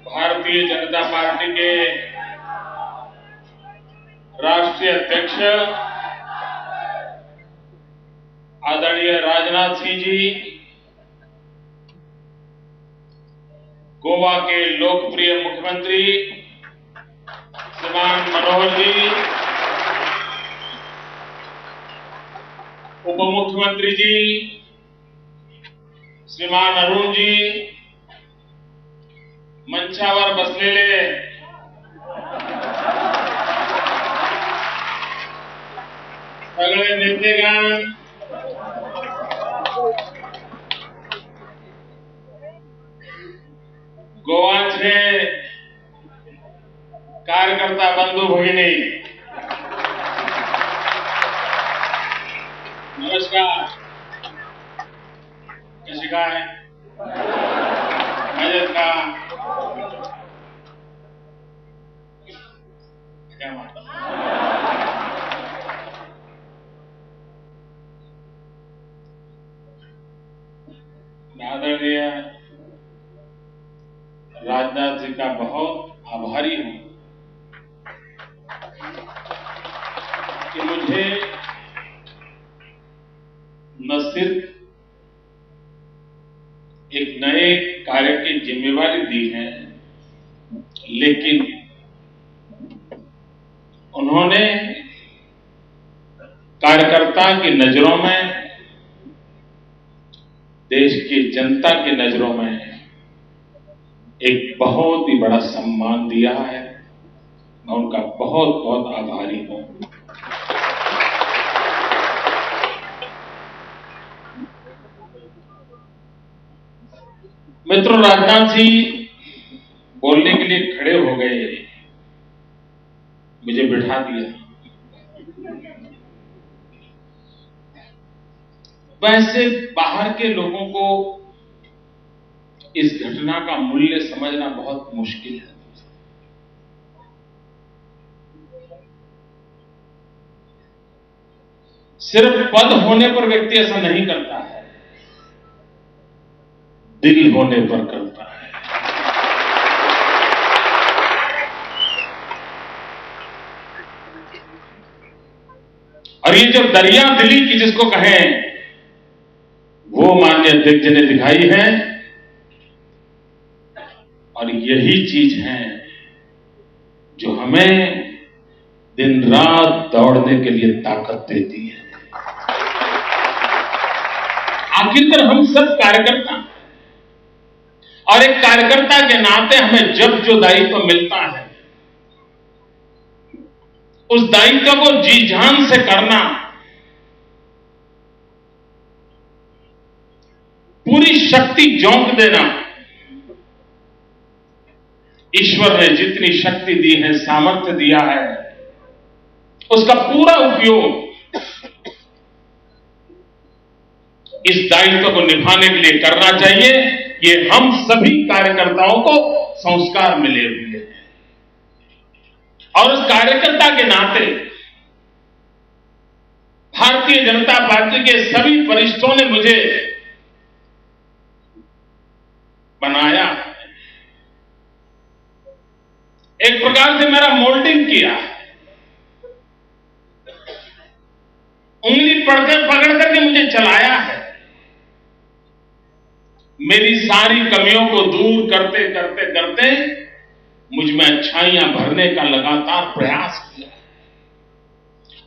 Bharatiya Janata party के राष्ट्रीय अध्यक्ष आदरणीय राजनाथ सिंह जी, गोवा के लोकप्रिय मुख्यमंत्री श्रीमान मनोहर जी, उप मुख्यमंत्री जी श्रीमान अरुण जी, मंचावर बसलेले सगळे नेतेगण, गोवाचे कार्यकर्ता बंधू भगिनी, नमस्कार. कशी काय? मजेत का? काय म्हणता? आदरणीय राजनाथ जी का बहुत आभारी हूं कि मुझे न सिर्फ एक नए कार्य की जिम्मेवारी दी है, लेकिन उन्होंने कार्यकर्ता की नजरों में, देश की जनता की नजरों में एक बहुत ही बड़ा सम्मान दिया है. मैं उनका बहुत बहुत आभारी हूं. मित्रों, राजनाथ जी बोलने के लिए खड़े हो गए, मुझे बिठा दिया. वैसे बाहर के लोगों को इस घटना का मूल्य समझना बहुत मुश्किल है. सिर्फ पद होने पर व्यक्ति ऐसा नहीं करता है, दिल होने पर करता है. और ये जो दरिया दिली की जिसको कहें, वो माननीय अध्यक्ष ने दिखाई है. और यही चीज है जो हमें दिन रात दौड़ने के लिए ताकत देती है. आखिरकार हम सब कार्यकर्ता, और एक कार्यकर्ता के नाते हमें जब जो दायित्व मिलता है, उस दायित्व को जी जान से करना, पूरी शक्ति झोंक देना. ईश्वर ने जितनी शक्ति दी है, सामर्थ्य दिया है, उसका पूरा उपयोग इस दायित्व को निभाने के लिए करना चाहिए. ये हम सभी कार्यकर्ताओं को संस्कार मिले हुए हैं. और उस कार्यकर्ता के नाते भारतीय जनता पार्टी के सभी वरिष्ठों ने मुझे बनाया, एक प्रकार से मेरा मोल्डिंग किया, उंगली पकड़ करके मुझे चलाया है. मेरी सारी कमियों को दूर करते करते करते मुझ में अच्छाइयां भरने का लगातार प्रयास किया.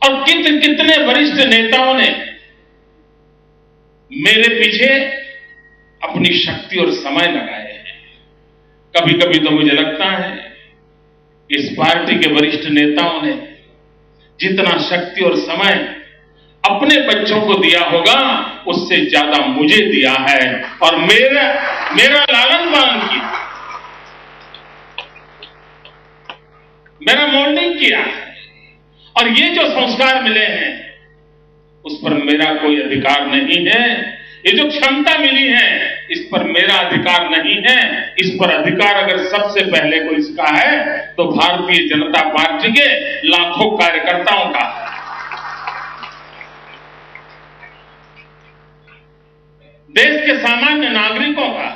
और कितने वरिष्ठ नेताओं ने मेरे पीछे अपनी शक्ति और समय लगाए हैं. कभी कभी तो मुझे लगता है इस पार्टी के वरिष्ठ नेताओं ने जितना शक्ति और समय अपने बच्चों को दिया होगा, उससे ज्यादा मुझे दिया है. और मेरा लालन पालन किया, मेरा मोल्डिंग किया. और ये जो संस्कार मिले हैं, उस पर मेरा कोई अधिकार नहीं है. ये जो क्षमता मिली है, इस पर मेरा अधिकार नहीं है. इस पर अधिकार अगर सबसे पहले कोई इसका है, तो भारतीय जनता पार्टी के लाखों कार्यकर्ताओं का है. देश के सामान्य नागरिकों का.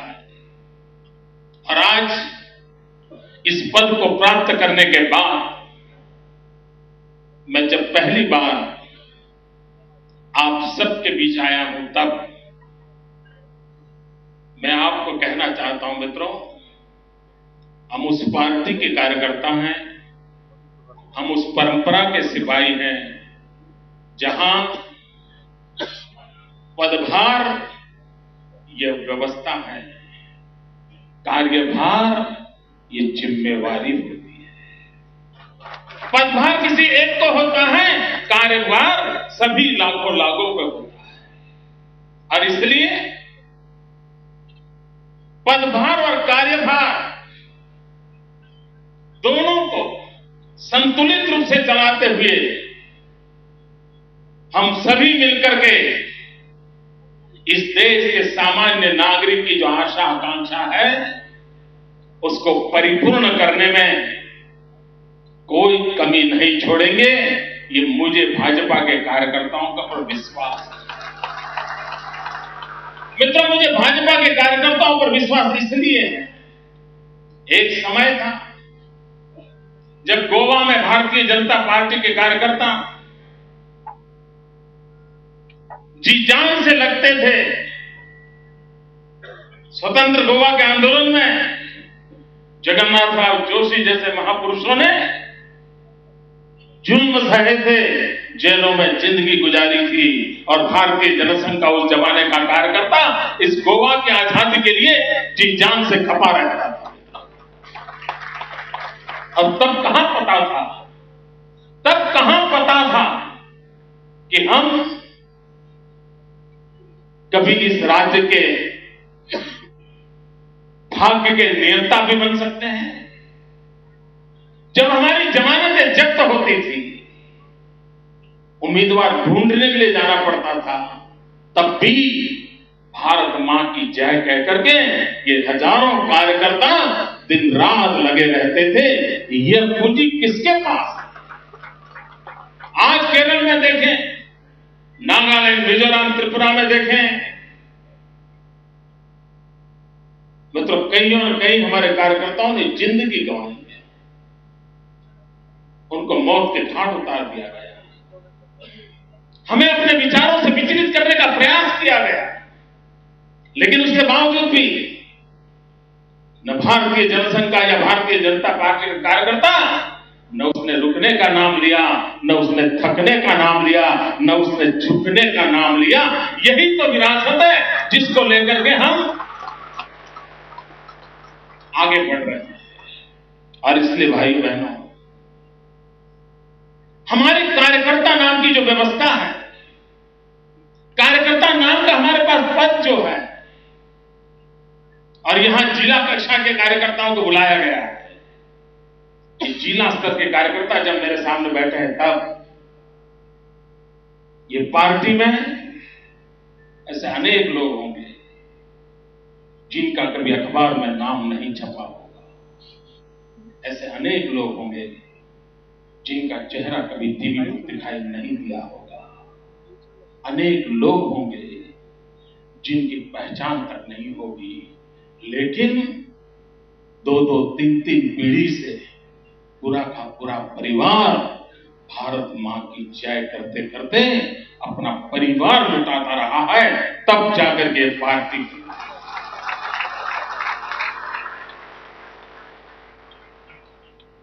और आज इस पद को प्राप्त करने के बाद मैं जब पहली बार आप सबके बीच आया हूं, तब मैं आपको कहना चाहता हूं मित्रों, हम उस पार्टी के कार्यकर्ता हैं, हम उस परंपरा के सिपाही हैं जहां पदभार ये व्यवस्था है, कार्यभार ये जिम्मेवारी होती है। पदभार किसी एक को होता है, कार्यभार सभी लाखों लागों पर होता है। और इसलिए पदभार और कार्यभार दोनों को संतुलित रूप से चलाते हुए हम सभी मिलकर के इस देश के सामान्य नागरिक की जो आशा आकांक्षा है उसको परिपूर्ण करने में कोई कमी नहीं छोड़ेंगे। ये मुझे भाजपा के कार्यकर्ताओं का पर विश्वास है। मित्रों, मुझे भाजपा के कार्यकर्ताओं पर विश्वास इसलिए है, एक समय था जब गोवा में भारतीय जनता पार्टी के कार्यकर्ता जी जान से लगते थे। स्वतंत्र गोवा के आंदोलन में जगन्नाथराव जोशी जैसे महापुरुषों ने जुल्म सहे थे, जेलों में जिंदगी गुजारी थी, और भारतीय जनसंघ का उस जमाने का कार्यकर्ता इस गोवा की आजादी के लिए जी जान से खपा रहता था। और तब कहां पता था कि हम कभी इस राज्य के भाग्य के नेता भी बन सकते हैं। जब हमारी जमानतें जब्त होती थी, उम्मीदवार ढूंढने के लिए जाना पड़ता था, तब भी भारत मां की जय कह करके ये हजारों कार्यकर्ता दिन रात लगे रहते थे। ये पूंजी किसके पास है? आज केरल में देखें, नागालैंड, मिजोरम, त्रिपुरा में देखें, मित्रों कहीं और कहीं हमारे कार्यकर्ताओं ने जिंदगी गंवाई है, उनको मौत के घाट उतार दिया गया, हमें अपने विचारों से विचलित करने का प्रयास किया गया, लेकिन उसके बावजूद भी न भारतीय जनसंघ का या भारतीय जनता पार्टी का कार्यकर्ता न उसने रुकने का नाम लिया, न उसने थकने का नाम लिया, न उसने झुकने का नाम लिया। यही तो विरासत है जिसको लेकर के हम आगे बढ़ रहे हैं। और इसलिए भाई बहनों, हमारे कार्यकर्ता नाम की जो व्यवस्था है, कार्यकर्ता नाम का हमारे पास पद जो है, और यहां जिला कक्षा के कार्यकर्ताओं को बुलाया गया है। जिला स्तर के कार्यकर्ता जब मेरे सामने बैठे हैं, तब ये पार्टी में ऐसे अनेक लोग होंगे जिनका कभी अखबार में नाम नहीं छपा होगा, ऐसे अनेक लोग होंगे जिनका चेहरा कभी टीवी पर दिखाई नहीं दिया होगा, अनेक लोग होंगे जिनकी पहचान तक नहीं होगी, लेकिन 2-2, 3-3 पीढ़ी से पूरा का पूरा परिवार भारत मां की जय करते करते अपना परिवार लुटाता रहा है, तब जाकर के पार्टी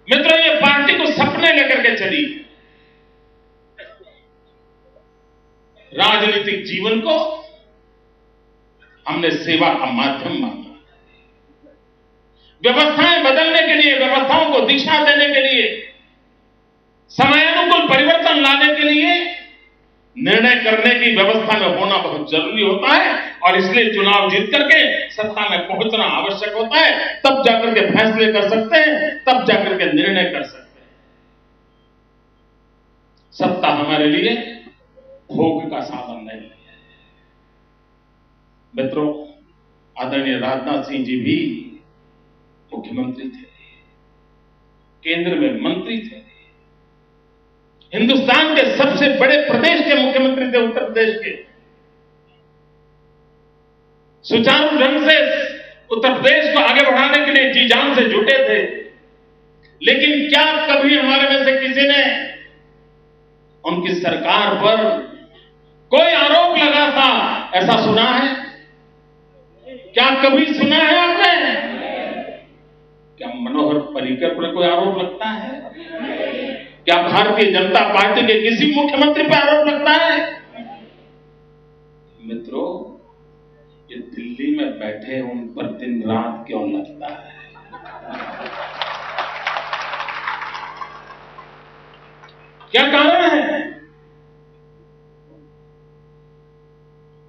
मित्रों, ये पार्टी को सपने लेकर के चली। राजनीतिक जीवन को हमने सेवा का माध्यम माना, व्यवस्थाएं बदलने के लिए, व्यवस्थाओं को दिशा देने के लिए, समयानुकूल परिवर्तन लाने के लिए निर्णय करने की व्यवस्था में होना बहुत जरूरी होता है। और इसलिए चुनाव जीत करके सत्ता में पहुंचना आवश्यक होता है, तब जाकर के फैसले कर सकते हैं, तब जाकर के निर्णय कर सकते हैं। सत्ता हमारे लिए भोग का साधन नहीं है। मित्रों, आदरणीय राजनाथ सिंह जी भी मुख्यमंत्री थे, केंद्र में मंत्री थे, हिंदुस्तान के सबसे बड़े प्रदेश के मुख्यमंत्री थे, उत्तर प्रदेश के। सुचारू ढंग से उत्तर प्रदेश को आगे बढ़ाने के लिए जी जान से जुटे थे। लेकिन क्या कभी हमारे में से किसी ने उनकी सरकार पर कोई आरोप लगा था, ऐसा सुना है? क्या कभी सुना है आपने? क्या मनोहर पर्रिकर पर कोई आरोप लगता है? क्या भारतीय जनता पार्टी के किसी मुख्यमंत्री पर आरोप लगता है? मित्रों, ये दिल्ली में बैठे उन पर दिन रात क्यों लगता है? क्या कारण है?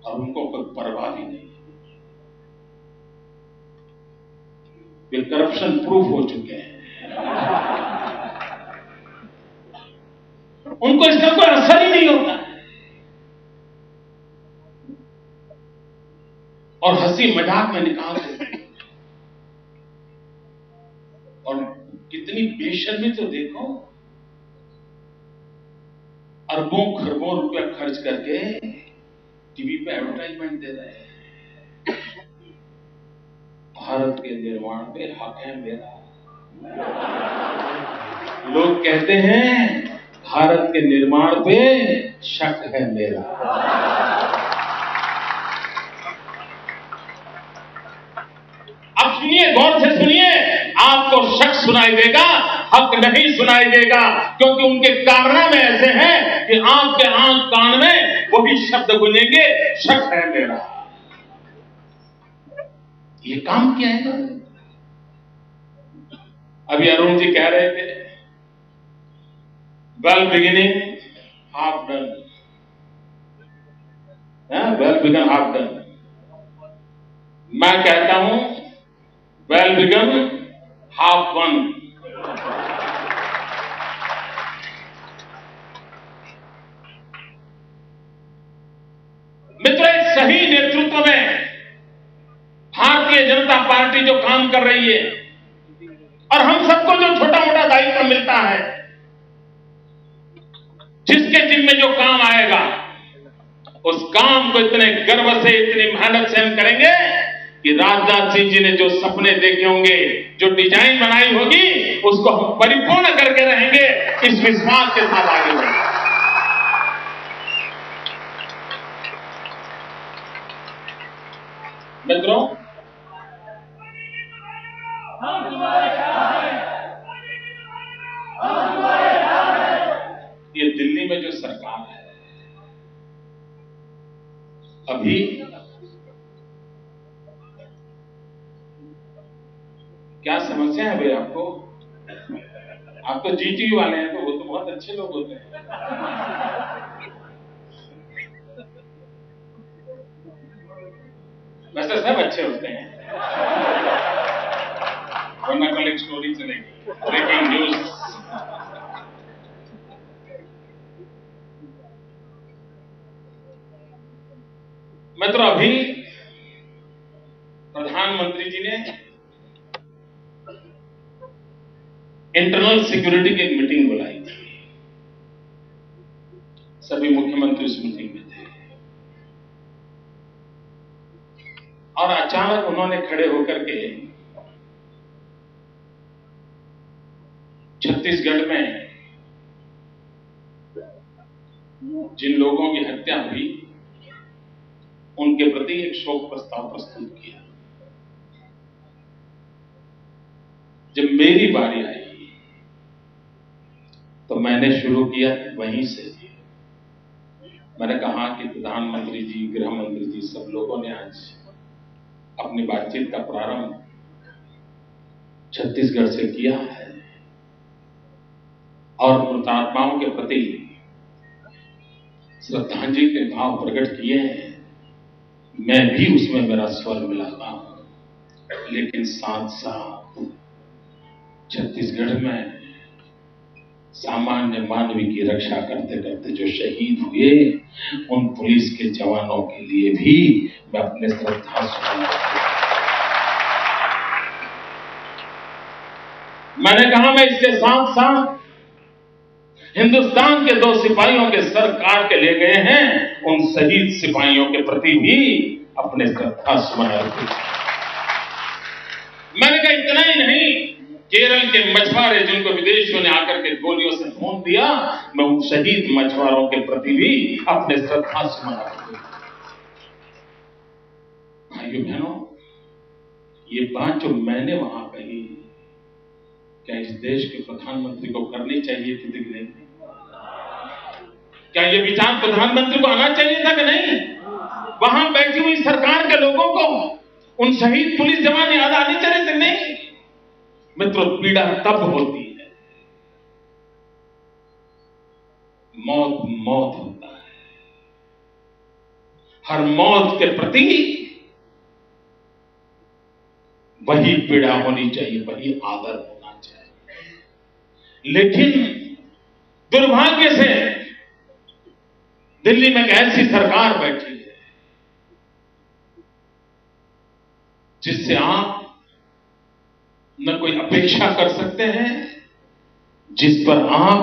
और उनको कोई परवाह भी नहीं। वे करप्शन प्रूफ हो चुके हैं। उनको इसका कोई असर ही नहीं होता। और हंसी मजाक में निकाल देते हैं। और कितनी बेशर्मी तो देखो, अरबों खरबों रुपया खर्च करके टीवी पे एडवर्टाइजमेंट दे रहे हैं। भारत के निर्माण पे हक है मेरा। लोग कहते हैं भारत के निर्माण पे शक है मेरा। अब सुनिए, गौर से सुनिए, आपको शक सुनाई देगा, हक नहीं सुनाई देगा, क्योंकि उनके कारनामे ऐसे हैं कि आंख के आंख कान में वही शब्द गूंजेंगे, शक है मेरा। ये काम क्या है? अभी अरुण जी कह रहे थे, well beginning half done, well begin half done. मैं कहता हूं वेल बिगन हाफ वन। मित्र, सही नेतृत्व में भारतीय जनता पार्टी जो काम कर रही है, और हम सबको जो छोटा मोटा दायित्व मिलता है, जिसके जिम्मे जो काम आएगा, उस काम को इतने गर्व से, इतनी मेहनत से हम करेंगे कि राजनाथ सिंह जी ने जो सपने देखे होंगे, जो डिजाइन बनाई होगी, उसको हम परिपूर्ण करके रहेंगे, इस विश्वास के साथ आगे बढ़ेंगे। मित्रों, ये दिल्ली में जो सरकार है, अभी क्या समस्या है भाई आपको? आप तो जीटीयू वाले हैं, तो वो तो बहुत अच्छे लोग होते हैं। वैसे सब अच्छे होते हैं, वरना कल एक स्टोरी चलेगी, ब्रेकिंग न्यूज। मित्रों, अभी प्रधानमंत्री जी ने इंटरनल सिक्योरिटी की एक मीटिंग बुलाई थी। सभी मुख्यमंत्री उस मीटिंग में थे, और अचानक उन्होंने खड़े होकर के छत्तीसगढ़ में जिन लोगों की हत्या हुई, उनके प्रति एक शोक प्रस्ताव प्रस्तुत किया। जब मेरी बारी आई तो मैंने शुरू किया वहीं से। मैंने कहा कि प्रधानमंत्री जी, गृह मंत्री जी, सब लोगों ने आज अपनी बातचीत का प्रारंभ छत्तीसगढ़ से किया है, और मृतात्माओं के प्रति श्रद्धांजलि के भाव प्रकट किए हैं। मैं भी उसमें मेरा स्वर मिलाता हूं, लेकिन साथ साथ छत्तीसगढ़ में सामान्य मानवी की रक्षा करते करते जो शहीद हुए, उन पुलिस के जवानों के लिए भी मैं अपने श्रद्धा सुमन। मैंने कहा, मैं इसके साथ साथ हिंदुस्तान के 2 सिपाहियों के सर काट के ले गए हैं, उन शहीद सिपाहियों के प्रति भी अपने श्रद्धा सुमन अर्पित। मैंने कहा, इतना ही नहीं, केरल के मछुआरे जिनको विदेशियों ने आकर के गोलियों से भून दिया, मैं उन शहीद मछुआरों के प्रति भी अपने श्रद्धा सुमन रखता हूं। भाइयों बहनों, ये बात जो मैंने वहां कही, क्या इस देश के प्रधानमंत्री को करनी चाहिए थी कि नहीं? क्या ये विचार प्रधानमंत्री को आना चाहिए था कि नहीं? वहां बैठी हुई सरकार के लोगों को उन शहीद पुलिस जवान याद आनी चाहिए थे नहीं? मित्रों, पीड़ा तब होती है, मौत मौत होता है। हर मौत के प्रति वही पीड़ा होनी चाहिए, वही आदर होना चाहिए। लेकिन दुर्भाग्य से दिल्ली में एक ऐसी सरकार बैठी है जिससे आप न कोई अपेक्षा कर सकते हैं, जिस पर आप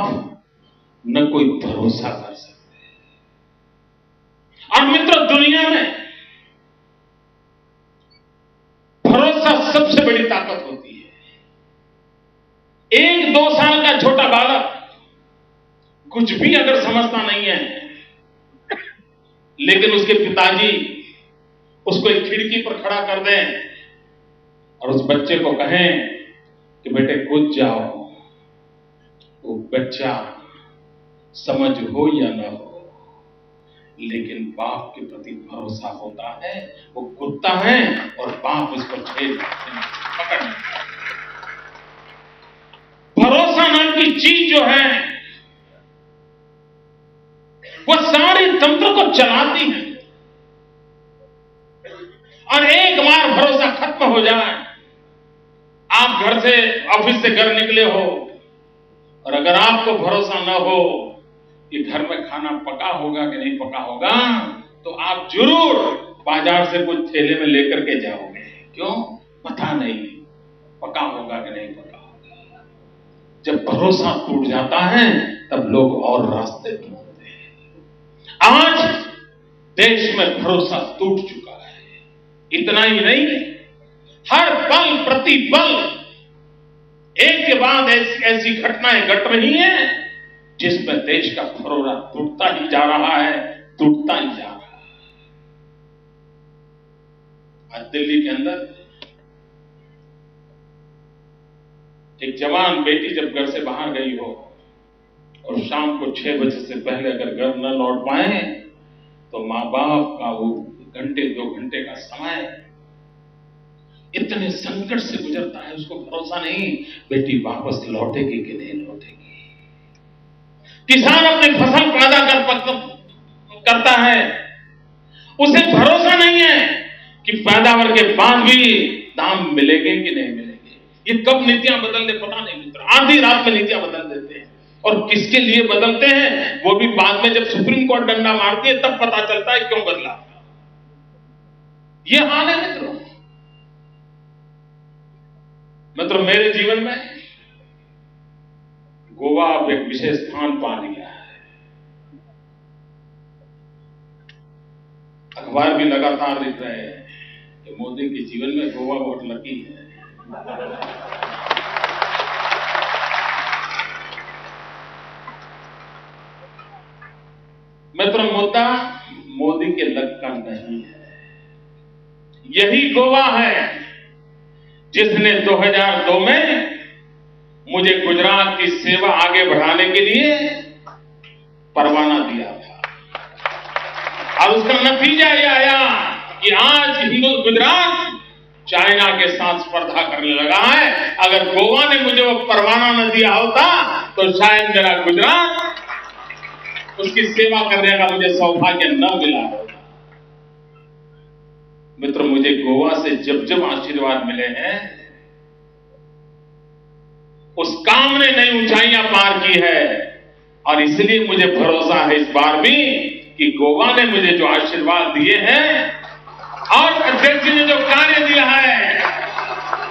न कोई भरोसा कर सकते हैं। और मित्रों, दुनिया में भरोसा सबसे बड़ी ताकत होती है। 1-2 साल का छोटा बालक कुछ भी अगर समझता नहीं है, लेकिन उसके पिताजी उसको एक खिड़की पर खड़ा कर दें और उस बच्चे को कहें कि बेटे कूद जाओ, वो बच्चा समझ हो या न हो, लेकिन बाप के प्रति भरोसा होता है, वो कूदता है और बाप उसको पकड़ लेता है। भरोसा नाम की चीज जो है वो सारे तंत्र को चलाती है, और एक बार भरोसा खत्म हो जाए, आप घर से ऑफिस से घर निकले हो और अगर आपको भरोसा न हो कि घर में खाना पका होगा कि नहीं पका होगा, तो आप जरूर बाजार से कुछ थैले में लेकर के जाओगे। क्यों? पता नहीं पका होगा कि नहीं पका होगा। जब भरोसा टूट जाता है तब लोग और रास्ते ढूंढते हैं। आज देश में भरोसा टूट चुका है। इतना ही नहीं, हर पल प्रति पल एक के बाद ऐसी घटनाएं घट रही हैं जिसमें देश का भरोसा टूटता ही जा रहा है, टूटता ही जा रहा है। आज दिल्ली के अंदर एक जवान बेटी जब घर से बाहर गई हो और शाम को 6 बजे से पहले अगर घर न लौट पाए तो मां बाप का वो 1-2 घंटे का समय इतने संकट से गुजरता है, उसको भरोसा नहीं बेटी वापस लौटेगी कि नहीं लौटेगी। किसान अपनी फसल पैदा करता है, उसे भरोसा नहीं है कि पैदावार के बाद भी दाम मिलेंगे कि नहीं मिलेंगे। ये कब नीतियां बदलने पता नहीं मित्र, आधी रात में नीतियां बदल देते हैं, और किसके लिए बदलते हैं वो भी बाद में जब सुप्रीम कोर्ट डंडा मारती है तब पता चलता है क्यों बदला। ये हाल है मित्रों। मेरे जीवन में गोवा अब एक विशेष स्थान पा लिया है। अखबार भी लगातार लिख रहे हैं कि मोदी के जीवन में गोवा बहुत लकी है। मित्रों, मुद्दा मोदी के लक का नहीं है। यही गोवा है जिसने 2002 में मुझे गुजरात की सेवा आगे बढ़ाने के लिए परवाना दिया था, और उसका नतीजा यह आया कि आज गुजरात चाइना के साथ स्पर्धा करने लगा है। अगर गोवा ने मुझे वो परवाना न दिया होता तो शायद मेरा गुजरात उसकी सेवा करने का मुझे सौभाग्य न मिला होता। मित्रों, मुझे गोवा से जब जब आशीर्वाद मिले हैं उस काम ने नई ऊंचाइयां पार की है, और इसलिए मुझे भरोसा है इस बार भी कि गोवा ने मुझे जो आशीर्वाद दिए हैं और अध्यक्ष जी ने जो कार्य दिया है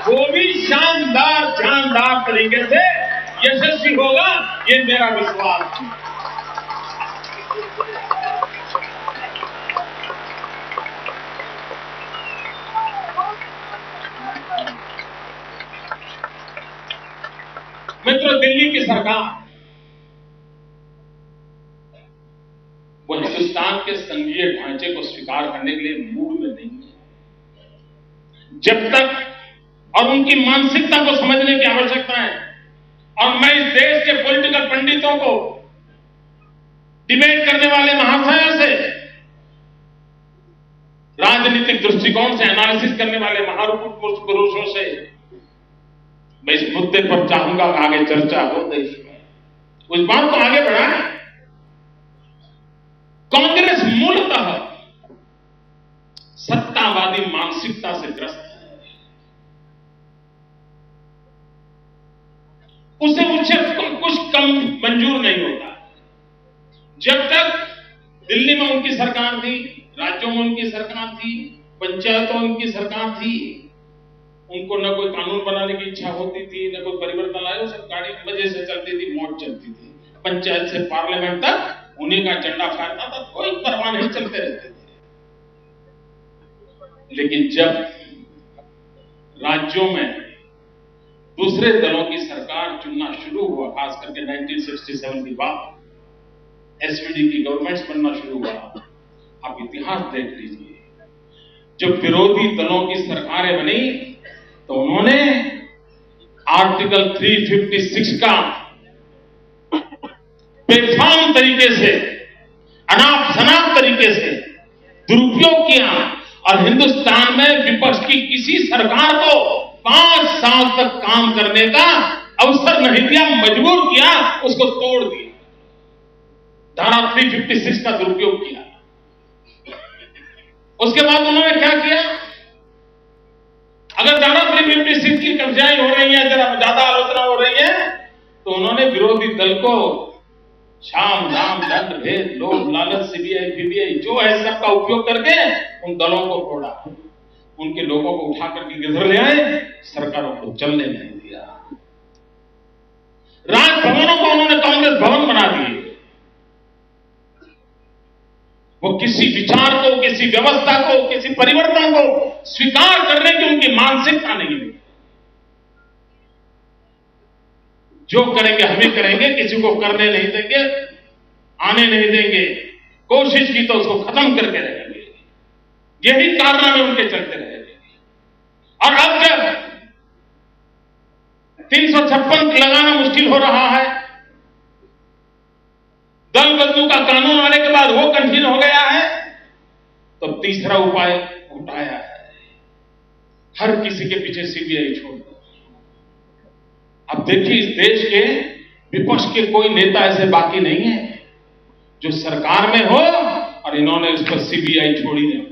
वो भी शानदार तरीके से यशस्वी होगा, ये मेरा विश्वास है। मित्रों, दिल्ली की सरकार वो हिंदुस्तान के संघीय ढांचे को स्वीकार करने के लिए मूड में नहीं है। जब तक और उनकी मानसिकता को समझने की आवश्यकता है। और मैं इस देश के पॉलिटिकल पंडितों को, डिबेट करने वाले महाशयों से, राजनीतिक दृष्टिकोण से एनालिसिस करने वाले महापुरुषों से मैं इस मुद्दे पर चाहूंगा कि आगे चर्चा हो देश में, उस बात को आगे बढ़ाएं। कांग्रेस मूलतः सत्तावादी मानसिकता से ग्रस्त है। उसे कुछ कम मंजूर नहीं होता। जब तक दिल्ली में उनकी सरकार थी, राज्यों में उनकी सरकार थी, पंचायतों में उनकी सरकार थी, उनको न कोई कानून बनाने की इच्छा होती थी, न कोई परिवर्तन लाए, सब गाड़ी मजे से चलती थी, मौज चलती थी। पंचायत से पार्लियामेंट तक उन्हीं का झंडा फहरता था, कोई परवाह नहीं, चलते रहते थे। लेकिन जब राज्यों में दूसरे दलों की सरकार चुनना शुरू हुआ, खास करके 1967 के बाद एसपीडी की गवर्नमेंट्स बनना शुरू हुआ, आप इतिहास देख लीजिए। जब विरोधी दलों की सरकारें बनी तो उन्होंने आर्टिकल 356 का बेफाम तरीके से, अनाप शनाप तरीके से दुरुपयोग किया और हिंदुस्तान में विपक्ष की किसी सरकार को 5 साल तक काम करने का अवसर नहीं दिया, मजबूर किया, उसको तोड़ दिया। धारा 356 का दुरुपयोग किया। उसके बाद उन्होंने क्या किया? अगर धारा 356 की कब्जाएं हो रही है, जरा ज्यादा आलोचना हो रही है, तो उन्होंने विरोधी दल को शाम दाम दंड भेद लोभ लालच सीबीआई पीबीआई जो है सबका उपयोग करके उन दलों को तोड़ा, उनके लोगों को उठा करके किधर ले आए, सरकारों को चलने नहीं दिया। राजभवनों को उन्होंने कांग्रेस भवन बना दिए। वो किसी विचार को, किसी व्यवस्था को, किसी परिवर्तन को स्वीकार करने की उनकी मानसिकता नहीं है। जो करेंगे हम ही करेंगे, किसी को करने नहीं देंगे, आने नहीं देंगे, कोशिश की तो उसको खत्म करके रहेंगे। यही कारनामे उनके चलते रहेंगे। और अब जब 356 लगाना मुश्किल हो रहा है, दल बदलू का कानून आने के बाद वो कठिन हो गया है, तो तीसरा उपाय उठाया है, हर किसी के पीछे सीबीआई छोड़ दो। अब देखिए, इस देश के विपक्ष के कोई नेता ऐसे बाकी नहीं है जो सरकार में हो और इन्होंने इस पर सीबीआई छोड़ी नहीं।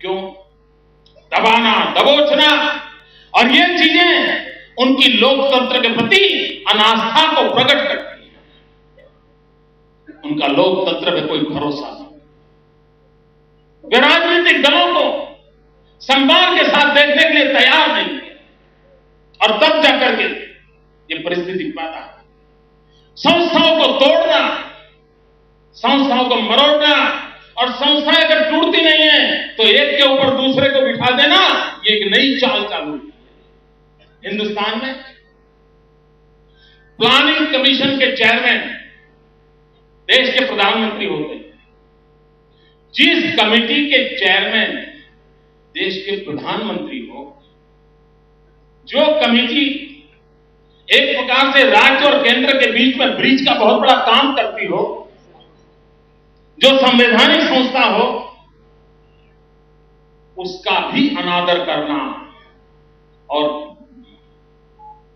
क्यों? दबाना, दबोचना, और ये चीजें उनकी लोकतंत्र के प्रति अनास्था को प्रकट करती है। उनका लोकतंत्र में कोई भरोसा नहीं। वे राजनीतिक दलों को सम्मान के साथ देखने के लिए तैयार नहीं है, और तब जाकर के ये परिस्थिति पैदा है। संस्थाओं को तोड़ना, संस्थाओं को मरोड़ना, और संस्थाएं अगर टूटती नहीं है तो एक के ऊपर दूसरे को बिठा देना, ये एक नई चाल चालू हुई है हिंदुस्तान में। प्लानिंग कमीशन के चेयरमैन देश के प्रधानमंत्री होते हैं। जिस कमेटी के चेयरमैन देश के प्रधानमंत्री हो, जो कमेटी एक प्रकार से राज्य और केंद्र के बीच में ब्रिज का बहुत बड़ा काम करती हो, जो संवैधानिक संस्था हो, उसका भी अनादर करना और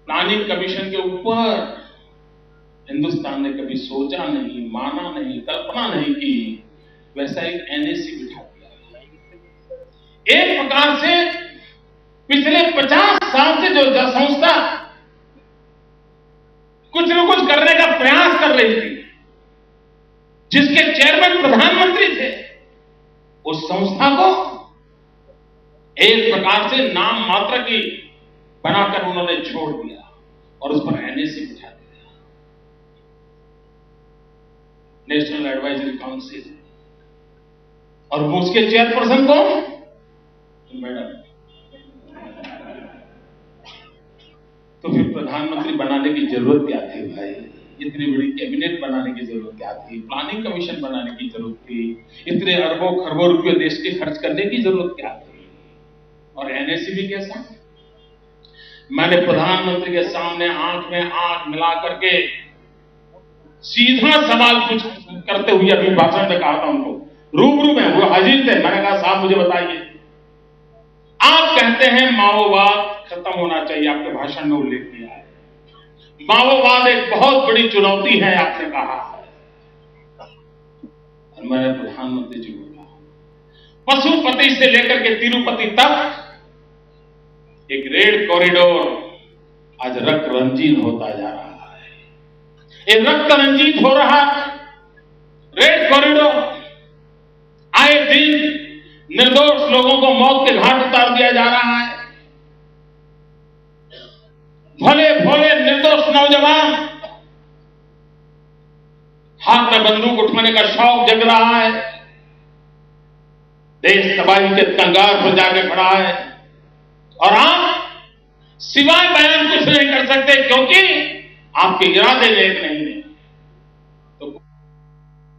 प्लानिंग कमीशन के ऊपर हिंदुस्तान ने कभी सोचा नहीं, माना नहीं, कल्पना नहीं की, वैसा एक एनएसी बिठा दिया। एक प्रकार से पिछले 50 साल से जो संस्था कुछ न कुछ करने का प्रयास कर रही थी, जिसके चेयरमैन प्रधानमंत्री थे, उस संस्था को एक प्रकार से नाम मात्र की बनाकर उन्होंने छोड़ दिया और उस पर एनएसी बिठा दिया, नेशनल एडवाइजरी काउंसिल। और उसके चेयरपर्सन कौन? मैडम। तो फिर प्रधानमंत्री बनाने की जरूरत क्या थी भाई? इतनी बड़ी कैबिनेट बनाने की जरूरत क्या थी? प्लानिंग कमीशन बनाने की जरूरत थी? इतने अरबों खरबों रुपए देश के खर्च करने की जरूरत क्या थी? और एनएसी भी कैसा? मैंने प्रधानमंत्री के सामने आंख में आंख मिला करके सीधा सवाल कुछ करते हुए अभी भाषण में कहा था उनको, रूबरू में वो हाजिर थे। मैंने कहा साहब मुझे बताइए, आप कहते हैं माओवाद खत्म होना चाहिए, आपके भाषण में उल्लेख किया है, माओवाद एक बहुत बड़ी चुनौती है आपने कहा है। और मैंने प्रधानमंत्री जी को कहा पशुपति से लेकर के तिरुपति तक एक रेड कॉरिडोर आज रक्त रंजीत होता जा रहा है। एक रक्त रंजीत हो रहा रेड कॉरिडोर, आए दिन निर्दोष लोगों को मौत के घाट उतार दिया जा रहा है। भले भोले निर्दोष नौजवान हाथ में बंदूक उठाने का शौक जग रहा है, देश तबाही के कंगार पर जाके खड़ा है, और आप सिवाय बयान कुछ नहीं कर सकते क्योंकि आपके इरादे नेक नहीं है। तो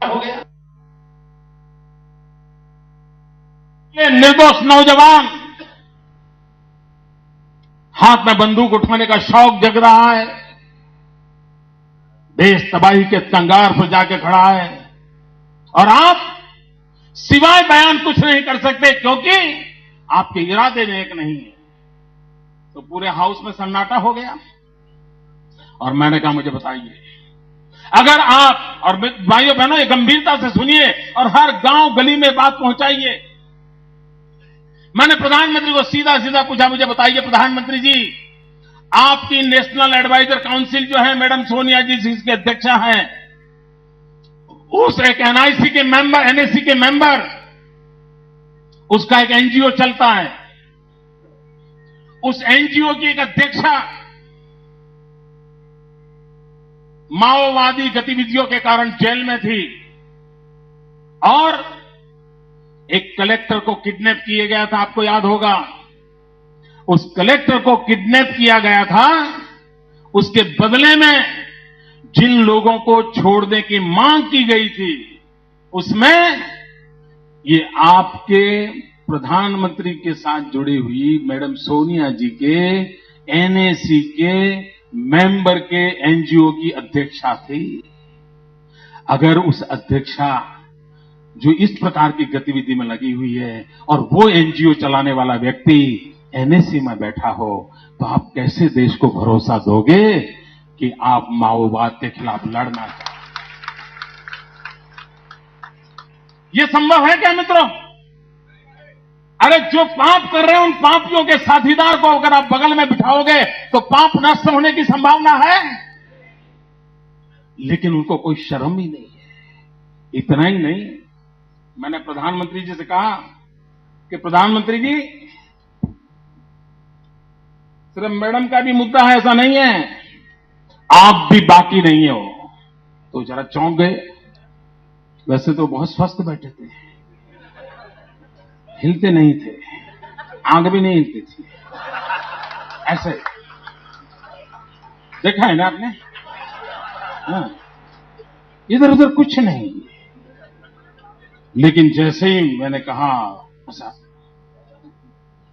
हो गया ये निर्दोष नौजवान हाथ में बंदूक उठाने का शौक जग रहा है, देश तबाही के कंगार पर जाके खड़ा है, और आप सिवाय बयान कुछ नहीं कर सकते क्योंकि आपके इरादे नेक नहीं है। तो पूरे हाउस में सन्नाटा हो गया। और मैंने कहा मुझे बताइए, अगर आप, और भाइयों बहनों ये गंभीरता से सुनिए और हर गांव गली में बात पहुंचाइए। मैंने प्रधानमंत्री को सीधा सीधा पूछा, मुझे बताइए प्रधानमंत्री जी, आपकी नेशनल एडवाइजर काउंसिल जो है मैडम सोनिया जी जिसके अध्यक्षा हैं, उस एक एनआईसी के मेंबर, एनएसी के मेंबर, उसका एक एनजीओ चलता है, उस एनजीओ की एक अध्यक्षा माओवादी गतिविधियों के कारण जेल में थी, और एक कलेक्टर को किडनैप किया गया था, आपको याद होगा। उस कलेक्टर को किडनैप किया गया था, उसके बदले में जिन लोगों को छोड़ने की मांग की गई थी, उसमें ये आपके प्रधानमंत्री के साथ जुड़ी हुई मैडम सोनिया जी के एनएसी के मेंबर के एनजीओ की अध्यक्षा थी। अगर उस अध्यक्षा जो इस प्रकार की गतिविधि में लगी हुई है और वो एनजीओ चलाने वाला व्यक्ति एनएसी में बैठा हो, तो आप कैसे देश को भरोसा दोगे कि आप माओवाद के खिलाफ लड़ना चाहते? ये संभव है क्या मित्रों? अरे जो पाप कर रहे हैं उन पापियों के साथीदार को अगर आप बगल में बिठाओगे तो पाप नष्ट होने की संभावना है, लेकिन उनको कोई शर्म ही नहीं है। इतना ही नहीं, मैंने प्रधानमंत्री जी से कहा कि प्रधानमंत्री जी, सिर्फ मैडम का भी मुद्दा है ऐसा नहीं है, आप भी बाकी नहीं हो। तो जरा चौंक गए। वैसे तो बहुत स्वस्थ बैठे थे, हिलते नहीं थे, आंख भी नहीं हिलती थी, ऐसे देखा है ना आपने? हाँ, इधर उधर कुछ नहीं। लेकिन जैसे ही मैंने कहा,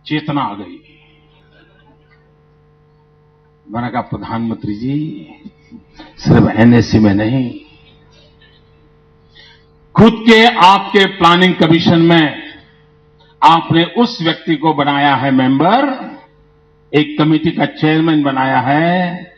चेतना आ गई। मैंने कहा प्रधानमंत्री जी, सिर्फ एनएसी में नहीं, खुद के आपके प्लानिंग कमीशन में आपने उस व्यक्ति को बनाया है मेंबर, एक कमेटी का चेयरमैन बनाया है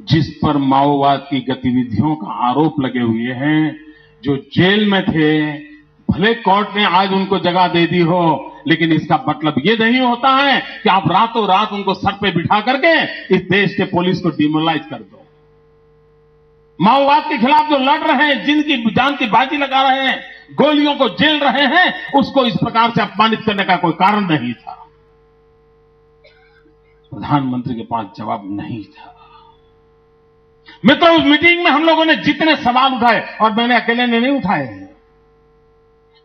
जिस पर माओवाद की गतिविधियों का आरोप लगे हुए हैं, जो जेल में थे। भले कोर्ट ने आज उनको जगह दे दी हो, लेकिन इसका मतलब ये नहीं होता है कि आप रातों रात उनको सर पे बिठा करके इस देश के पुलिस को डिमोरलाइज कर दो। माओवाद के खिलाफ जो लड़ रहे हैं, जिनकी जान की बाजी लगा रहे हैं, गोलियों को झेल रहे हैं, उसको इस प्रकार से अपमानित करने का कोई कारण नहीं था। प्रधानमंत्री के पास जवाब नहीं था। मित्रों, उस मीटिंग में हम लोगों ने जितने सवाल उठाए, और मैंने अकेले ने नहीं उठाए हैं,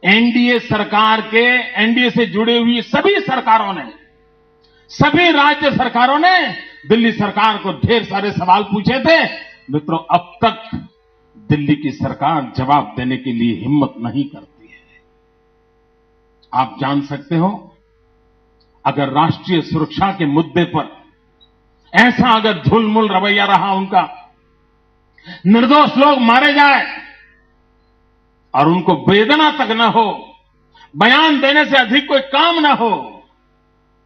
एनडीए सरकार के, एनडीए से जुड़ी हुई सभी सरकारों ने, सभी राज्य सरकारों ने दिल्ली सरकार को ढेर सारे सवाल पूछे थे। मित्रों, अब तक दिल्ली की सरकार जवाब देने के लिए हिम्मत नहीं करती है। आप जान सकते हो, अगर राष्ट्रीय सुरक्षा के मुद्दे पर ऐसा अगर झुलमुल रवैया रहा उनका, निर्दोष लोग मारे जाए और उनको वेदना तक न हो, बयान देने से अधिक कोई काम न हो,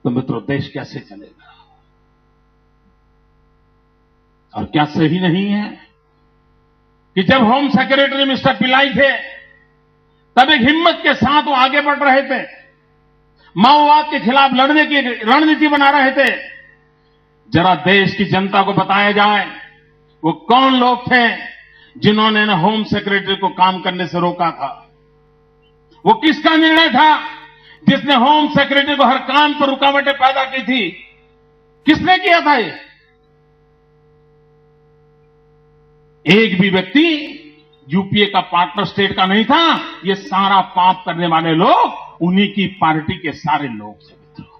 तो मित्रों देश कैसे चलेगा? और क्या सही नहीं है कि जब होम सेक्रेटरी मिस्टर पिल्लाई थे, तब एक हिम्मत के साथ वो आगे बढ़ रहे थे, माओवाद के खिलाफ लड़ने की रणनीति बना रहे थे। जरा देश की जनता को बताया जाए वो कौन लोग थे जिन्होंने न होम सेक्रेटरी को काम करने से रोका था। वो किसका निर्णय था जिसने होम सेक्रेटरी को हर काम पर रुकावटें पैदा की थी? किसने किया था ये? एक भी व्यक्ति यूपीए का पार्टनर स्टेट का नहीं था। ये सारा पाप करने वाले लोग उन्हीं की पार्टी के सारे लोग थे मित्रों।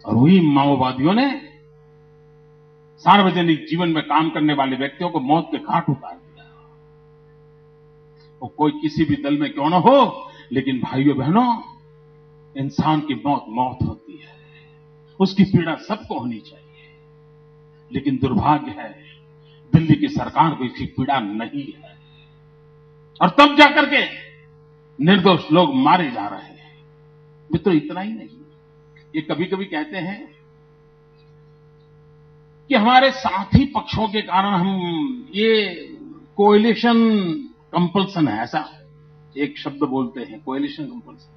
और वही माओवादियों ने सार्वजनिक जीवन में काम करने वाले व्यक्तियों को मौत के घाट उतार दिया। वो कोई किसी भी दल में क्यों न हो, लेकिन भाइयों बहनों, इंसान की मौत मौत होती है, उसकी पीड़ा सबको होनी चाहिए। लेकिन दुर्भाग्य है, दिल्ली की सरकार को इसकी पीड़ा नहीं है, और तब जाकर के निर्दोष लोग मारे जा रहे हैं। मित्रों, इतना ही नहीं, ये कभी कभी कहते हैं कि हमारे साथी पक्षों के कारण हम ये कोएलिशन कंपल्सन है, ऐसा एक शब्द बोलते हैं, कोएलिशन कंपल्सन।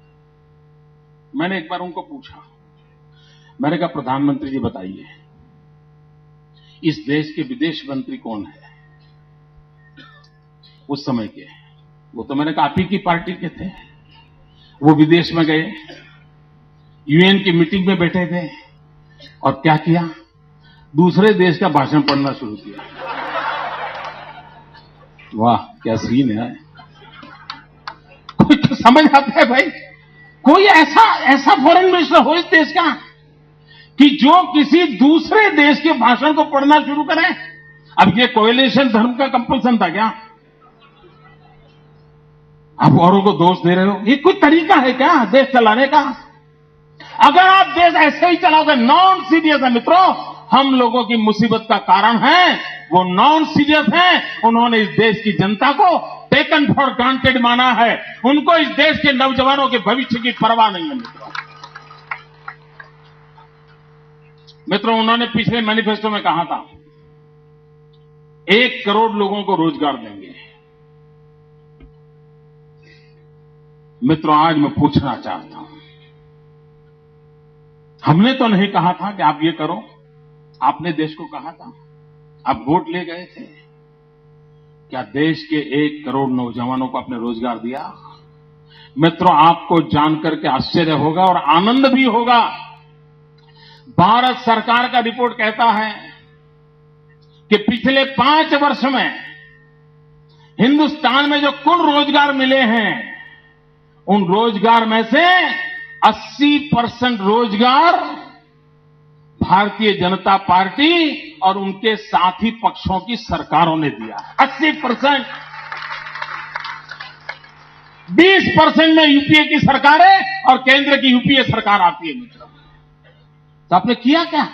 मैंने एक बार उनको पूछा, मैंने कहा प्रधानमंत्री जी बताइए, इस देश के विदेश मंत्री कौन है उस समय के? वो तो मैंने कहा आप ही की पार्टी के थे। वो विदेश में गए, यूएन की मीटिंग में बैठे थे, और क्या किया? दूसरे देश का भाषण पढ़ना शुरू किया। वाह, क्या सीन है! कोई तो समझ आता है भाई, कोई ऐसा फॉरेन मिनिस्टर हो इस देश का कि जो किसी दूसरे देश के भाषण को पढ़ना शुरू करे? अब ये कोएलिशन धर्म का कंपल्सन था क्या? आप औरों को दोष दे रहे हो? ये कोई तरीका है क्या देश चलाने का? अगर आप देश ऐसे ही चलाओगे, नॉन सीरियस है मित्रों, हम लोगों की मुसीबत का कारण है वो नॉन सीरियस हैं। उन्होंने इस देश की जनता को टेकन फॉर ग्रांटेड माना है। उनको इस देश के नौजवानों के भविष्य की परवाह नहीं है मित्रों, उन्होंने पिछले मैनिफेस्टो में कहा था 1 करोड़ लोगों को रोजगार देंगे। मित्रों, आज मैं पूछना चाहता हूं, हमने तो नहीं कहा था कि आप ये करो, आपने देश को कहा था, आप वोट ले गए थे। क्या देश के 1 करोड़ नौजवानों को आपने रोजगार दिया? मित्रों, आपको जानकर के आश्चर्य होगा और आनंद भी होगा। भारत सरकार का रिपोर्ट कहता है कि पिछले 5 वर्ष में हिंदुस्तान में जो कुल रोजगार मिले हैं, उन रोजगार में से 80% रोजगार भारतीय जनता पार्टी और उनके साथी पक्षों की सरकारों ने दिया है। 80%। 20% में यूपीए की सरकारें और केंद्र की यूपीए सरकार आती है मित्रों। तो आपने किया क्या?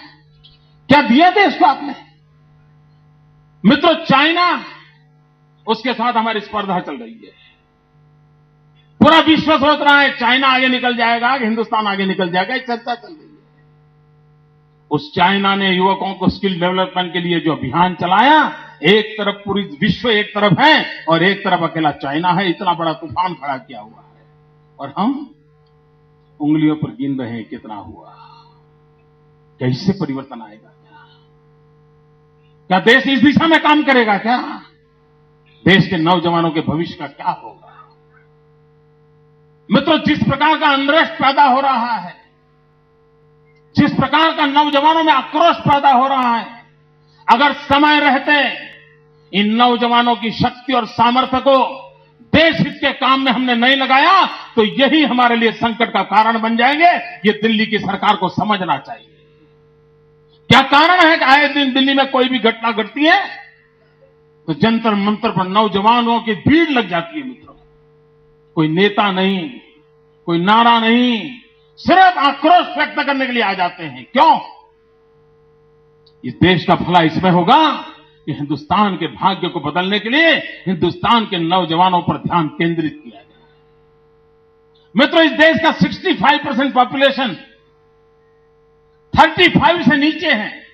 क्या दिया देश को आपने? मित्रों, चाइना, उसके साथ हमारी स्पर्धा चल रही है। पूरा विश्व सोच रहा है चाइना आगे निकल जाएगा कि हिंदुस्तान आगे निकल जाएगा, एक चर्चा चल रही है। उस चाइना ने युवकों को स्किल डेवलपमेंट के लिए जो अभियान चलाया, एक तरफ पूरी विश्व एक तरफ है और एक तरफ अकेला चाइना है, इतना बड़ा तूफान खड़ा किया हुआ है, और हम उंगलियों पर गिन रहे हैं कितना हुआ। कैसे परिवर्तन आएगा? क्या देश इस दिशा में काम करेगा? क्या देश के नौजवानों के भविष्य का क्या होगा? मित्रों, जिस प्रकार का अनरेस्ट पैदा हो रहा है, जिस प्रकार का नौजवानों में आक्रोश पैदा हो रहा है, अगर समय रहते इन नौजवानों की शक्ति और सामर्थ्य को देश हित के काम में हमने नहीं लगाया तो यही हमारे लिए संकट का कारण बन जाएंगे। ये दिल्ली की सरकार को समझना चाहिए। क्या कारण है कि आए दिन दिल्ली में कोई भी घटना घटती है तो जंतर मंतर पर नौजवानों की भीड़ लग जाती है मित्रों। कोई नेता नहीं, कोई नारा नहीं, सिर्फ आक्रोश व्यक्त करने के लिए आ जाते हैं। क्यों? इस देश का भला इसमें होगा कि हिंदुस्तान के भाग्य को बदलने के लिए हिंदुस्तान के नौजवानों पर ध्यान केंद्रित किया जाए। मित्रों, इस देश का 65% पॉपुलेशन 35 से नीचे है।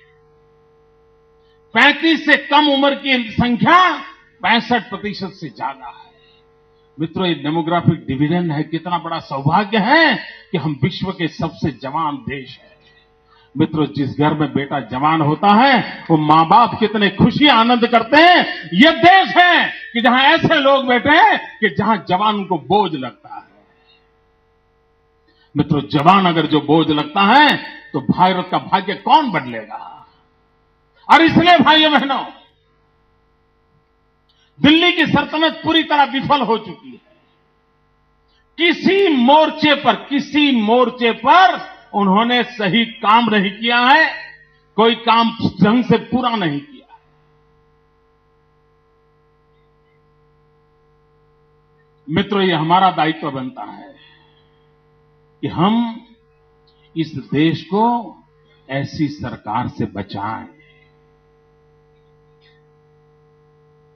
35 से कम उम्र की संख्या 65% से ज्यादा है। मित्रों, ये डेमोग्राफिक डिविडेंड है। कितना बड़ा सौभाग्य है कि हम विश्व के सबसे जवान देश हैं। मित्रों, जिस घर में बेटा जवान होता है वो मां बाप कितने खुशी आनंद करते हैं। ये देश है कि जहां ऐसे लोग बैठे हैं कि जहां जवान को बोझ लगता है। मित्रों, जवान अगर जो बोझ लगता है तो भारत का भाग्य कौन बदलेगा? और इसलिए भाइयों बहनों, दिल्ली की सल्तनत पूरी तरह विफल हो चुकी है। किसी मोर्चे पर उन्होंने सही काम नहीं किया है, कोई काम ढंग से पूरा नहीं किया। मित्रों, ये हमारा दायित्व बनता है कि हम इस देश को ऐसी सरकार से बचाएं।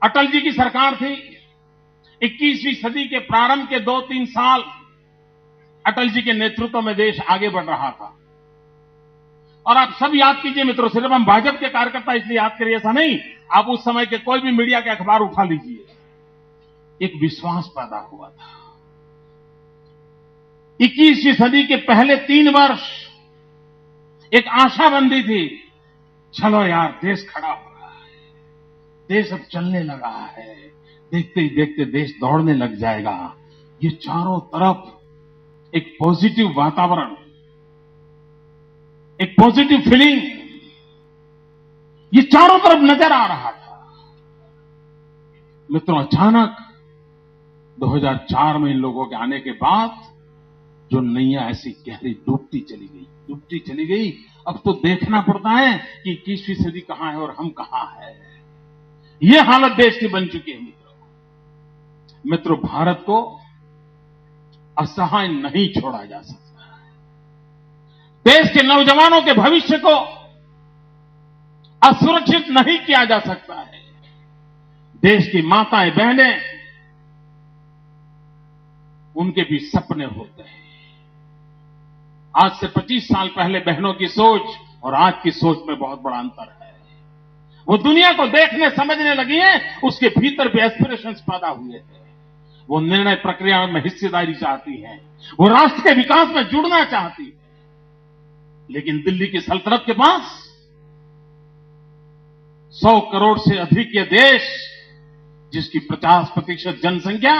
अटल जी की सरकार थी। 21वीं सदी के प्रारंभ के 2-3 साल अटल जी के नेतृत्व में देश आगे बढ़ रहा था। और आप सब याद कीजिए मित्रों, सिर्फ हम भाजपा के कार्यकर्ता इसलिए याद करिए ऐसा नहीं, आप उस समय के कोई भी मीडिया के अखबार उठा लीजिए। एक विश्वास पैदा हुआ था। 21वीं सदी के पहले 3 वर्ष एक आशा बंधी थी। चलो यार, देश खड़ा हो रहा है, देश अब चलने लगा है, देखते ही देखते देश दौड़ने लग जाएगा। ये चारों तरफ एक पॉजिटिव वातावरण, एक पॉजिटिव फीलिंग, ये चारों तरफ नजर आ रहा था। मित्रों, अचानक 2004 में इन लोगों के आने के बाद जो नैया ऐसी गहरी डूबती चली गई। अब तो देखना पड़ता है कि 21वीं सदी कहां है और हम कहां हैं। ये हालत देश की बन चुकी है मित्रों, भारत को असहाय नहीं छोड़ा जा सकता। देश के नौजवानों के भविष्य को असुरक्षित नहीं किया जा सकता है। देश की माताएं बहनें, उनके भी सपने होते हैं। आज से 25 साल पहले बहनों की सोच और आज की सोच में बहुत बड़ा अंतर है। वो दुनिया को देखने समझने लगी है, उसके भीतर भी एस्पिरेशंस पैदा हुए थे। वो निर्णय प्रक्रिया में हिस्सेदारी चाहती है, वो राष्ट्र के विकास में जुड़ना चाहती है। लेकिन दिल्ली की सल्तनत के पास 100 करोड़ से अधिक ये देश, जिसकी 50% जनसंख्या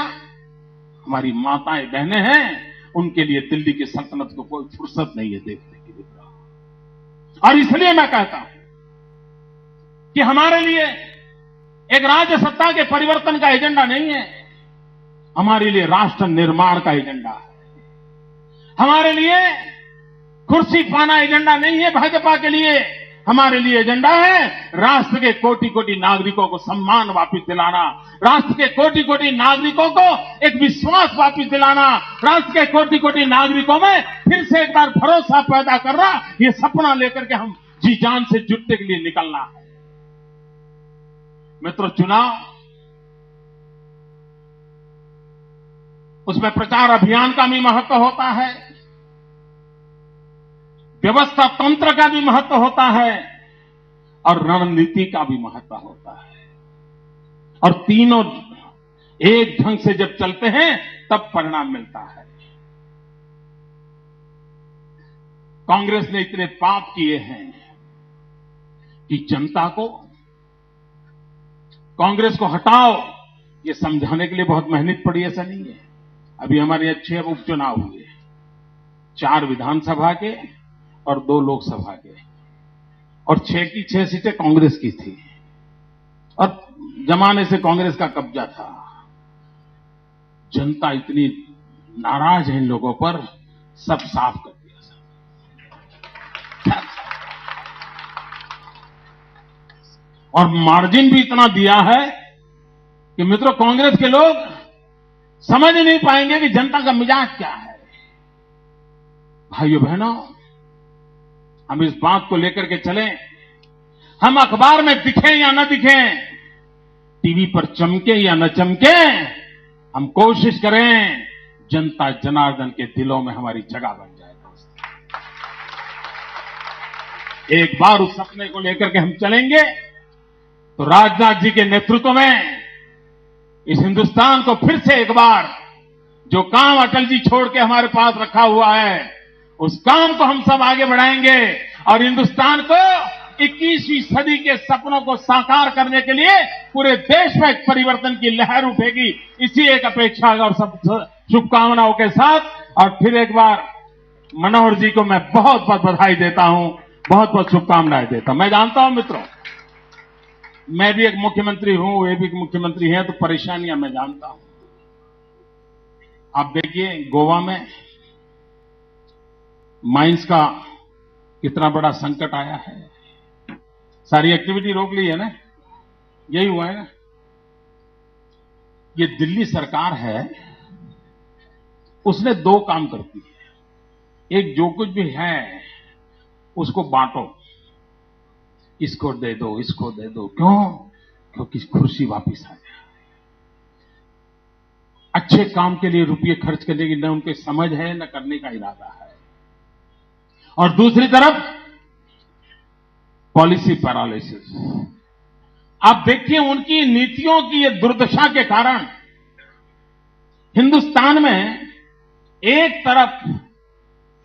हमारी माताएं बहनें हैं, उनके लिए दिल्ली की सल्तनत को कोई फुर्सत नहीं है देखने की। और इसलिए मैं कहता हूं कि हमारे लिए एक राज्य सत्ता के परिवर्तन का एजेंडा नहीं है, हमारे लिए राष्ट्र निर्माण का एजेंडा है। हमारे लिए कुर्सी पाना एजेंडा नहीं है भाजपा के लिए, हमारे लिए एजेंडा है राष्ट्र के कोटि-कोटि नागरिकों को सम्मान वापस दिलाना, राष्ट्र के कोटि-कोटि नागरिकों को एक विश्वास वापस दिलाना, राष्ट्र के कोटि-कोटि नागरिकों में फिर से एक बार भरोसा पैदा करना। ये सपना लेकर के हम जी जान से जुटने के लिए निकलना है। मित्रों, चुनाव, उसमें प्रचार अभियान का भी महत्व होता है, व्यवस्था तंत्र का भी महत्व होता है और रणनीति का भी महत्व होता है। और तीनों एक ढंग से जब चलते हैं तब परिणाम मिलता है। कांग्रेस ने इतने पाप किए हैं कि जनता को कांग्रेस को हटाओ ये समझाने के लिए बहुत मेहनत पड़ी, ऐसा नहीं है। अभी हमारे यहां 6 उपचुनाव हुए, 4 विधानसभा के और 2 लोकसभा के, और 6 की 6 सीटें कांग्रेस की थी और जमाने से कांग्रेस का कब्जा था। जनता इतनी नाराज है इन लोगों पर, सब साफ कर दिया। और मार्जिन भी इतना दिया है कि मित्रों कांग्रेस के लोग समझ नहीं पाएंगे कि जनता का मिजाज क्या है। भाइयों बहनों, हम इस बात को लेकर के चलें, हम अखबार में दिखें या न दिखें, टीवी पर चमके या न चमके, हम कोशिश करें जनता जनार्दन के दिलों में हमारी जगह बन जाए। एक बार उस सपने को लेकर के हम चलेंगे तो राजनाथ जी के नेतृत्व में इस हिंदुस्तान को फिर से एक बार जो काम अटल जी छोड़ के हमारे पास रखा हुआ है, उस काम को हम सब आगे बढ़ाएंगे और हिंदुस्तान को 21वीं सदी के सपनों को साकार करने के लिए पूरे देश में एक परिवर्तन की लहर उठेगी। इसी एक अपेक्षा और सब शुभकामनाओं के साथ और फिर एक बार मनोहर जी को मैं बहुत बहुत बधाई देता हूं, बहुत बहुत शुभकामनाएं देता हूं। मैं जानता हूं मित्रों, मैं भी एक मुख्यमंत्री हूं, वे भी एक मुख्यमंत्री हैं, तो परेशानियां मैं जानता हूं। आप देखिए गोवा में माइंस का कितना बड़ा संकट आया है, सारी एक्टिविटी रोक ली है ना, यही हुआ है ना। ये दिल्ली सरकार है, उसने दो काम करती है। एक, जो कुछ भी है उसको बांटो, इसको दे दो, इसको दे दो। क्यों? क्योंकि कुर्सी वापिस आ जाए। अच्छे काम के लिए रुपये खर्च करने की न उनके समझ है न करने का इरादा है। और दूसरी तरफ पॉलिसी पैरालिसिस। आप देखिए उनकी नीतियों की ये दुर्दशा के कारण हिंदुस्तान में एक तरफ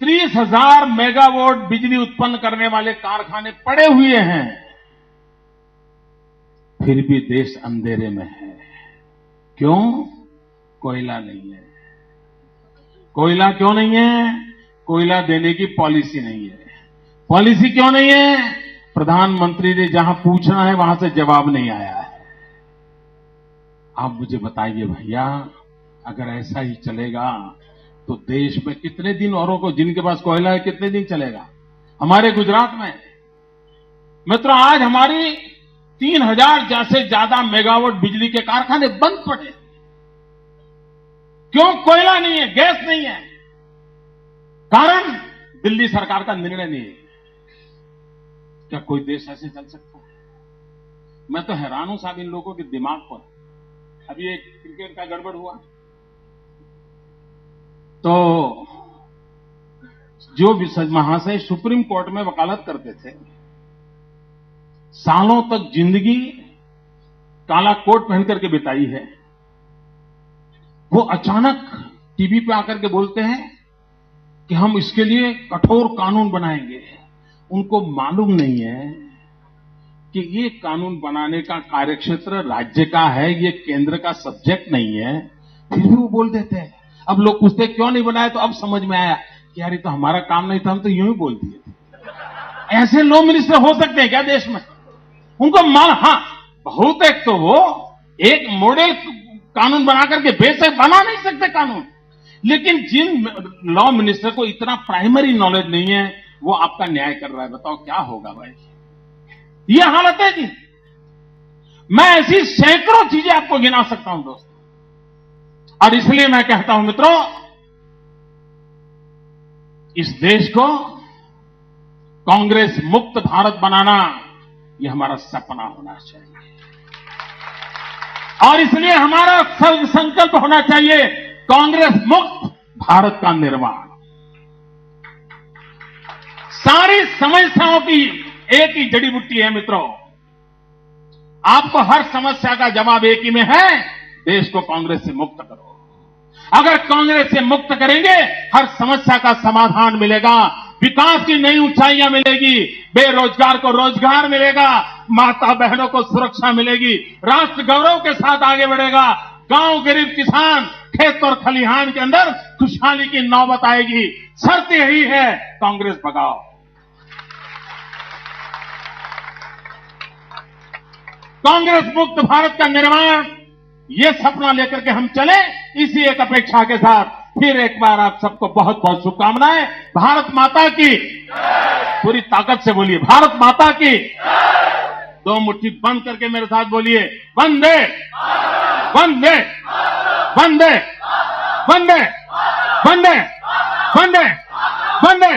30,000 मेगावाट बिजली उत्पन्न करने वाले कारखाने पड़े हुए हैं, फिर भी देश अंधेरे में है। क्यों? कोयला नहीं है। कोयला क्यों नहीं है? कोयला देने की पॉलिसी नहीं है। पॉलिसी क्यों नहीं है? प्रधानमंत्री ने जहां पूछना है वहां से जवाब नहीं आया है। आप मुझे बताइए भैया, अगर ऐसा ही चलेगा तो देश में कितने दिन औरों को जिनके पास कोयला है कितने दिन चलेगा? हमारे गुजरात में मित्रों आज हमारी 3,000 जैसे ज्यादा मेगावाट बिजली के कारखाने बंद पड़े। क्यों? कोयला नहीं है, गैस नहीं है। कारण दिल्ली सरकार का निर्णय नहीं है। क्या कोई देश ऐसे चल सकता है? मैं तो हैरान हूं साहब इन लोगों के दिमाग पर। अभी एक क्रिकेट का गड़बड़ हुआ तो जो महाशय सुप्रीम कोर्ट में वकालत करते थे, सालों तक जिंदगी काला कोट पहन करके बिताई है, वो अचानक टीवी पे आकर के बोलते हैं कि हम इसके लिए कठोर कानून बनाएंगे। उनको मालूम नहीं है कि ये कानून बनाने का कार्यक्षेत्र राज्य का है, ये केंद्र का सब्जेक्ट नहीं है, फिर भी वो बोल देते हैं। अब लोग पूछते क्यों नहीं बनाया, तो अब समझ में आया कि यार ये तो हमारा काम नहीं था, हम तो यूं ही बोल दिए। ऐसे लॉ मिनिस्टर हो सकते हैं क्या देश में? उनको हाँ, बहुत एक तो वो एक मॉडल कानून बना करके बेशक बना नहीं सकते कानून, लेकिन जिन लॉ मिनिस्टर को इतना प्राइमरी नॉलेज नहीं है वो आपका न्याय कर रहा है, बताओ क्या होगा भाई? ये हालत है जी। मैं ऐसी सैकड़ों चीजें आपको गिना सकता हूं दोस्तों, और इसलिए मैं कहता हूं मित्रों, इस देश को कांग्रेस मुक्त भारत बनाना ये हमारा सपना होना चाहिए। और इसलिए हमारा संकल्प होना चाहिए कांग्रेस मुक्त भारत का निर्माण। सारी समस्याओं की एक ही जड़ी बूटी है मित्रों, आपको हर समस्या का जवाब एक ही में है, देश को कांग्रेस से मुक्त करो। अगर कांग्रेस से मुक्त करेंगे हर समस्या का समाधान मिलेगा, विकास की नई ऊंचाइयां मिलेगी, बेरोजगार को रोजगार मिलेगा, माता बहनों को सुरक्षा मिलेगी, राष्ट्र गौरव के साथ आगे बढ़ेगा, गांव गरीब किसान खेत और खलिहान के अंदर खुशहाली की नौबत आएगी। शर्त यही है, कांग्रेस भगाओ। कांग्रेस मुक्त भारत का निर्माण, ये सपना लेकर के हम चले। इसी एक अपेक्षा के साथ फिर एक बार आप सबको बहुत बहुत शुभकामनाएं। भारत माता की, पूरी ताकत से बोलिए, भारत माता की। दो मुट्ठी बंद करके मेरे साथ बोलिए, वंदे वंदे वंदे वंदे वंदे वंदे वंदे